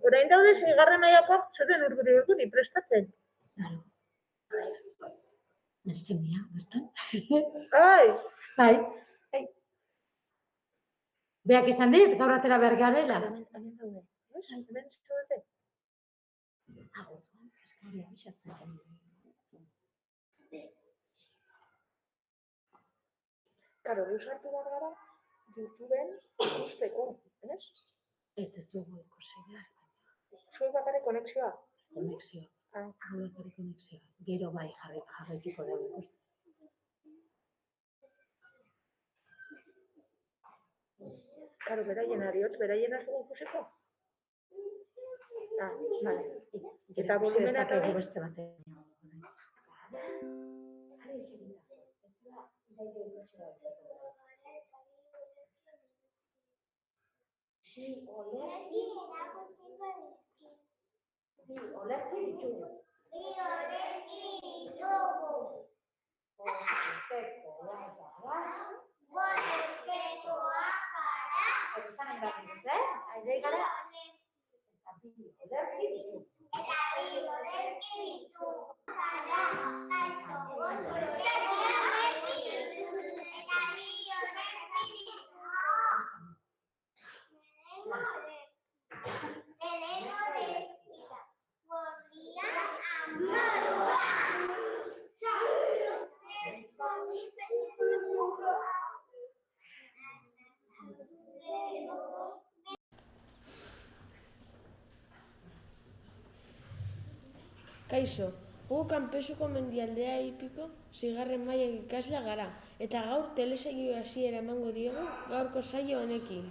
Orain daude seigarren mailakoak zuten urduri prestatzen. Nire semea, bertan. Bai. Beak esan dit, gaur atera behar garela. Hemen daude. Hemen zaudete. Orduan, hori abisatzen. Karo, sartu behar gara, YouTubeen ikusteko, ez? Ez dugu ikusi behar. Zuek bakarrik konexioa? Konexioa. Bakarrik konexioa. Gero bai jarraituko dugu ikusten. Karo, beraien ariotz, beraien azugu ikusiko? Vale. Eta volumenak egu beste batean. Olerki ditugu. Esan behar dut, aire gara? Olerki ditugu. Kaixo, gu Kanpesuko Mendialdea Ipiko 6. mailako ikasleak gara, eta gaur telesaio hasiera emango diegu gaurko saio honekin.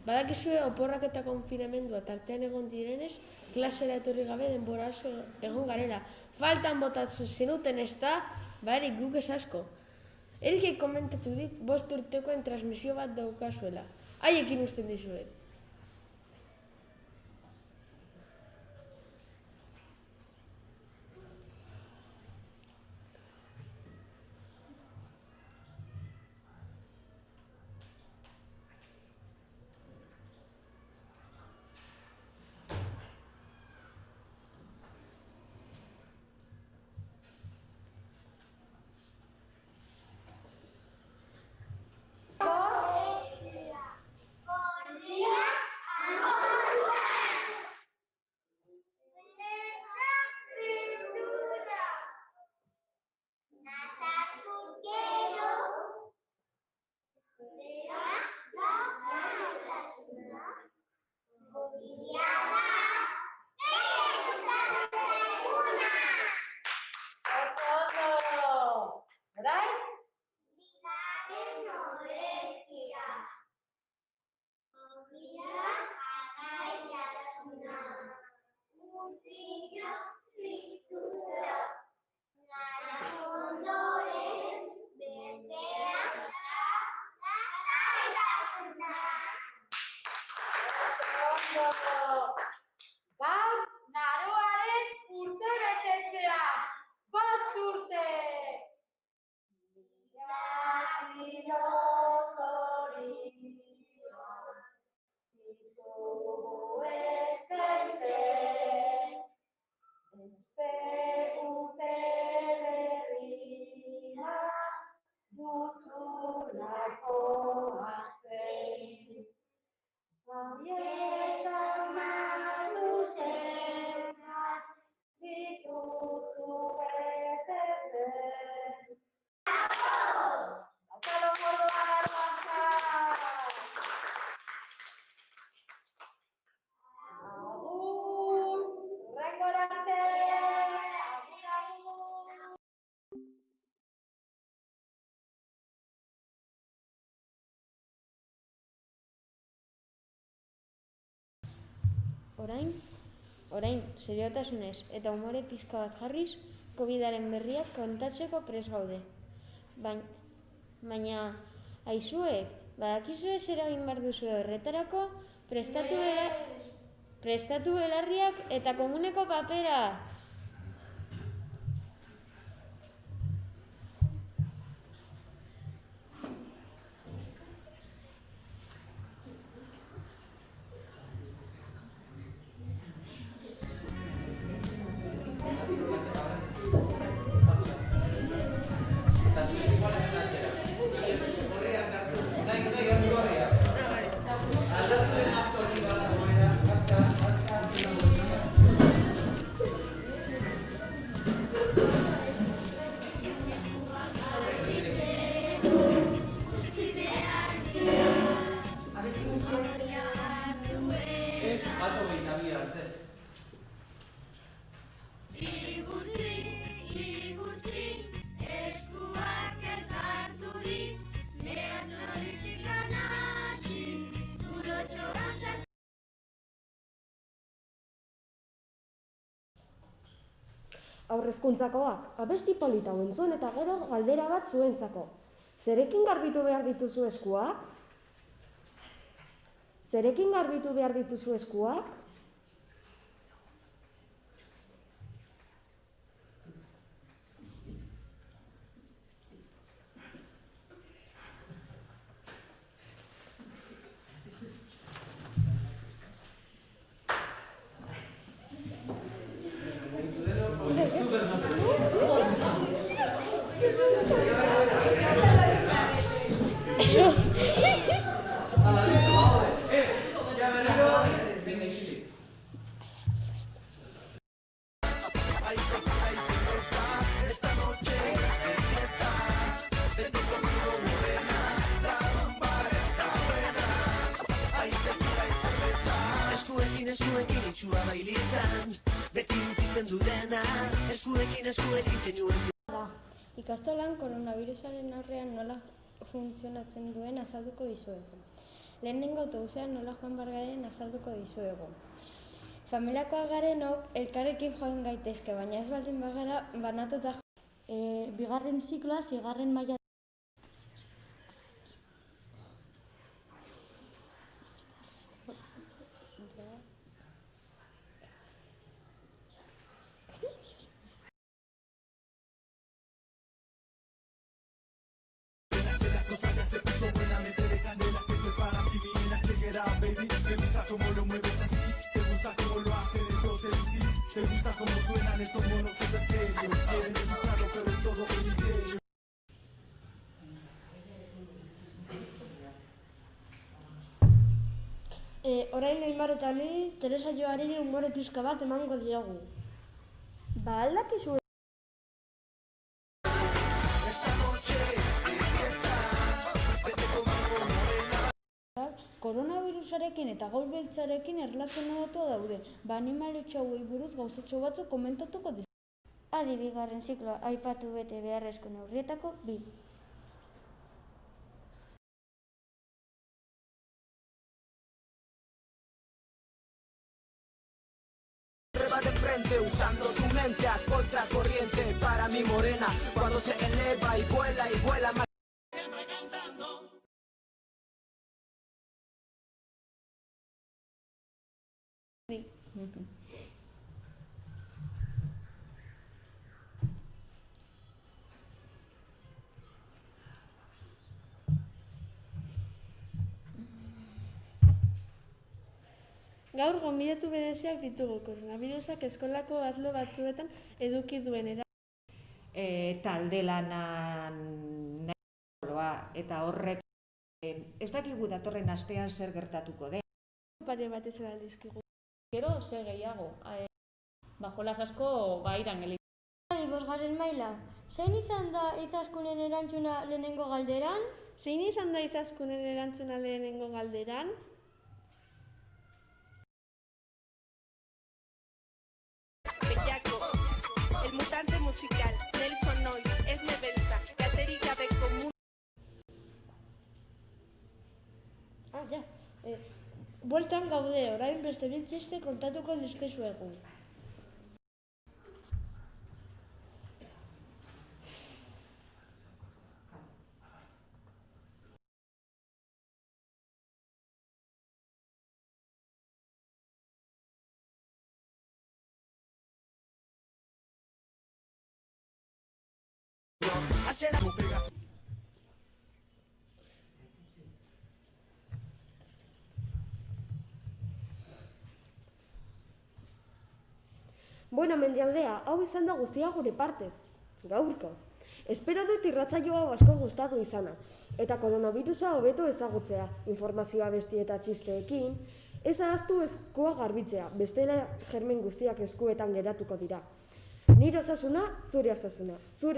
Badakizue oporrak eta konfinamendua tartean egon direnez, klasera etorri gabe denbora asko egon garela. Faltan botatzen zenuten, ezta? Barik guk ez asko. Erikek komentatu dit 5 urtekoen transmisio bat daukazuela. Haiekin uzten dizuet. Gaur, Naroaren urte betetzea. 5 urte! Orain, seriotasunez eta umore pixka bat jarriz, Covidaren berriak kontatzeko prest gaude. Baina, aizuek, badakizue zer egin behar duzue horretarako, prestatu belarriak eta komuneko papera. Haurrezkuntzakoak, abesti polita hau entzun eta gero galdera bat zuentzako. Zerekin garbitu behar dituzu eskuak? Zerekin garbitu behar dituzu eskuak? Eskuekin itxua bailitzan, beti utitzen dudena, eskuekin kenuen. Ikastolan koronavirusaren aurrean nola funtzionatzen duen azalduko dizuegu. Lehenengo autobusean nola joan behar garen azalduko dizuegu. Familiakoak garenok elkarrekin joan gaitezke, baina ez baldin bagara banatuta Bigarren zikloa, 6. maila. Se puso buena, métele candela, que prepara divina, check it out, baby. Te gusta cómo lo mueves así, te gusta cómo lo hacen estos seducir, te gusta cómo suenan estos monos en estéreo. Quieren disfrutarlo, pero es todo un misterio. Orain Neymar eta ni Teresa Joari umore pixka bat emango diogu. Ba, aldakizu. Koronavirusarekin eta gaur beltzarekin erlazionatua daude. Ba, animaletxo hauei buruz gauzatxo batzuk komentatuko dizu. Adi, bigarren zikloa aipatu bete beharrezko neurrietako 2. Va de frente usando su mente a contracorriente para mi morena cuando se eleva y vuela más. Gaur gonbidatu bereziak ditugu, koronabirusak eskolako aslo batzuetan eduki duen Talde lanan eta horrek ez dakigu datorren astean zer gertatuko den. pare bat ezera dizkigu. Gero, ze gehiago. Jolas asko bairan gelin. Bosgarren maila, zein izan da izaskunen erantzuna lehenengo galderan? Zein izan da izaskunen erantzuna lehenengo galderan? Bellaco, el mutante musical, Nelson Noy, Esme Belza, Caterica de Común. Ja. Bueltan gaude, orain beste biltziste kontatuko dizkizuegu. Bueno, mendialdea, hau izan da guztia gure partez. Gaurko. Espero dut irratsaio hau asko gustatu izana. Eta koronavirusa hobeto ezagutzea, informazioa besti eta txisteekin, ez ahaztu eskua garbitzea, bestela germen guztiak eskuetan geratuko dira. Nire osasuna, zure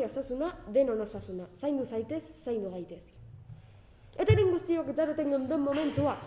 osasuna, denon osasuna. Zaindu zaitez, zaindu gaitez. Eta guztiok itxaroten gondon momentua.